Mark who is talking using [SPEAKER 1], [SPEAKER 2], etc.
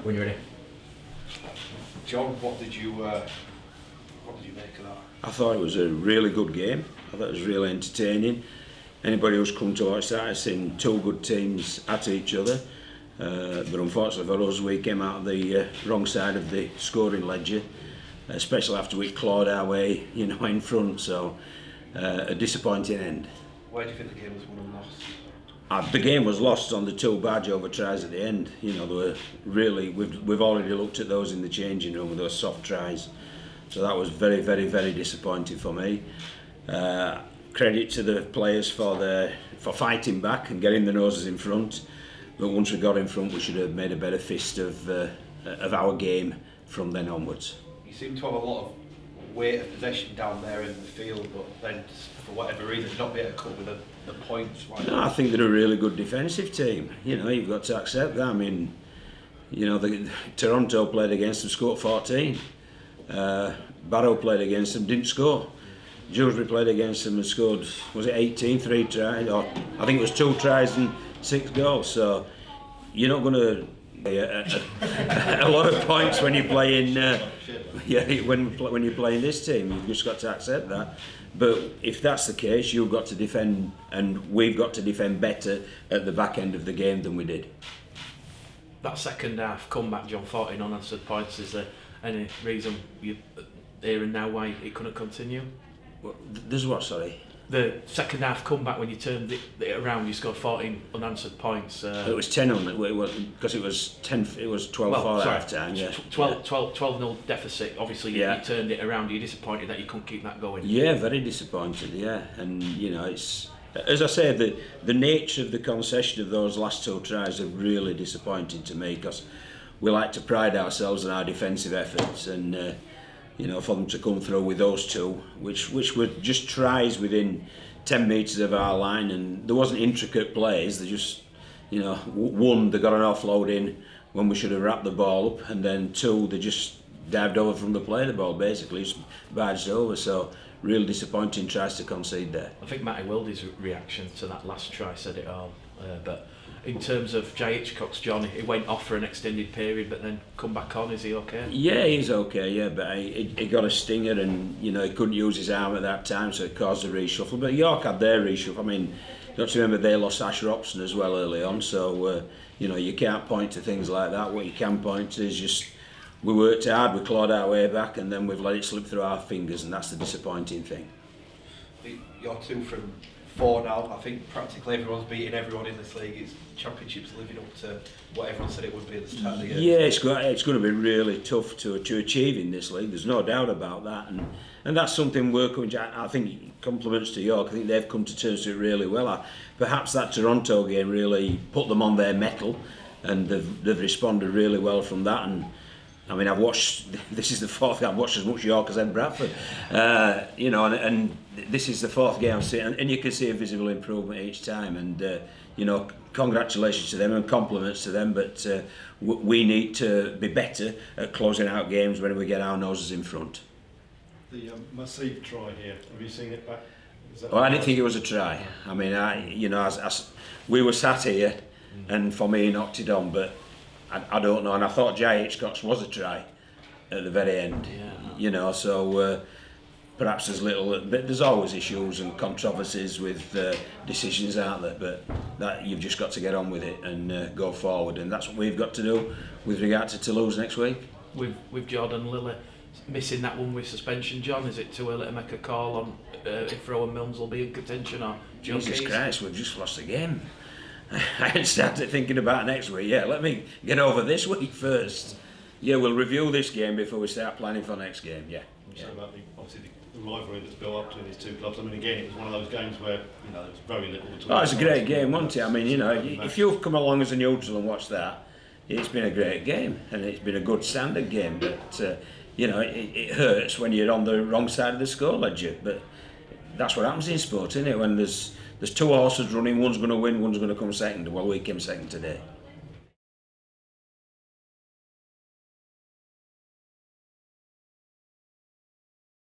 [SPEAKER 1] When you're ready.
[SPEAKER 2] John, what did you make of that?
[SPEAKER 3] I thought it was a really good game. I thought it was really entertaining. Anybody who's come to watch that has seen two good teams at each other. But unfortunately for us, we came out of the wrong side of the scoring ledger, especially after we clawed our way, in front. So a disappointing end.
[SPEAKER 2] Why do you think the game was won and lost?
[SPEAKER 3] The game was lost on the two barge over tries at the end. They were really, we've already looked at those in the changing room with those soft tries. So that was very, very, very disappointing for me. Credit to the players for fighting back and getting the noses in front. But once we got in front, we should have made a better fist of our game from then onwards.
[SPEAKER 2] You seem to have a lot of weight of possession down there in the field, but then for whatever reason not be able to cope with the points.
[SPEAKER 3] No, I think they're a really good defensive team. You've got to accept that. I mean, Toronto played against them, scored 14. Barrow played against them, didn't score. Dewsbury played against them and scored, was it 18, 3 tries? Or I think it was 2 tries and 6 goals. So you're not going to a lot of points when you're playing. When you're playing this team, you've just got to accept that. But if that's the case, you've got to defend, and we've got to defend better at the back end of the game than we did.
[SPEAKER 1] That second half comeback, John, 14 unanswered points. Is there any reason here and now why it couldn't continue?
[SPEAKER 3] Well, there's what, sorry?
[SPEAKER 1] The second half comeback, when you turned it around, you scored 14 unanswered points.
[SPEAKER 3] It was 10 on it, because it was 10. It was 12-4 at half time. Yeah.
[SPEAKER 1] 12-0 deficit. Obviously, you turned it around. You're disappointed that you couldn't keep that going.
[SPEAKER 3] Yeah, very disappointed. Yeah, and it's, as I say, the nature of the concession of those last 2 tries are really disappointing to me, because we like to pride ourselves on our defensive efforts, and for them to come through with those 2, which were just tries within 10 metres of our line, and there wasn't intricate plays. They just, one, they got an offload in when we should have wrapped the ball up, and then 2, they just dived over from the play the ball, basically, just barged over. So real disappointing tries to concede there.
[SPEAKER 1] I think Matty Wilde's reaction to that last try said it all. But in terms of Jay Hitchcock's, John, he went off for an extended period but then come back on. Is he okay?
[SPEAKER 3] Yeah, he's okay, yeah, but he got a stinger, and he couldn't use his arm at that time, so it caused a reshuffle. But York had their reshuffle. I mean, you have to remember they lost Asher Robson as well early on, so you can't point to things like that. What you can point to is just we worked hard, we clawed our way back, and then we've let it slip through our fingers, and that's the disappointing thing.
[SPEAKER 2] You're 2 from 4 now. I think practically everyone's beating everyone in this league. It's Championship's living up to what everyone said it would be at the start of the year.
[SPEAKER 3] Yeah, it's going to be really tough to achieve in this league. There's no doubt about that, and that's something we're coming to. I think compliments to York. I think they've come to terms with it really well. Perhaps that Toronto game really put them on their mettle, and they've responded really well from that. And I mean, this is the 4th game I've watched as much York as Ed Bradford, and this is the 4th game I've seen, and you can see a visible improvement each time, and congratulations to them and compliments to them, but we need to be better at closing out games when we get our noses in front.
[SPEAKER 4] The massive try here, have you seen it back?
[SPEAKER 3] I didn't think it was a try. I mean, we were sat here, and for me he knocked it on, but I don't know, and I thought Jay Hitchcock's was a try at the very end.
[SPEAKER 1] Yeah.
[SPEAKER 3] So perhaps there's always issues and controversies with decisions, aren't there? But that you've just got to get on with it and go forward, and that's what we've got to do with regard to Toulouse next week.
[SPEAKER 1] With Jordan Lilly missing that one with suspension, John, is it too early to make a call on if Rowan Milnes will be in contention or Joe
[SPEAKER 3] Jesus
[SPEAKER 1] Keys?
[SPEAKER 3] Christ, we've just lost the game. I hadn't started thinking about next week. Yeah, let me get over this week first. Yeah, we'll review this game before we start planning for next game. Yeah.
[SPEAKER 4] About obviously the rivalry that's built up between these 2 clubs. I mean, again, it was one of those games where there was very little to talk about.
[SPEAKER 3] Oh, it's a great game, wasn't it? I mean, if you've come along as a neutral and watched that, it's been a great game, and it's been a good standard game. But it hurts when you're on the wrong side of the score ledger. But that's what happens in sport, isn't it? When there's 2 horses running, one's going to win, one's going to come second. Well, we came second today.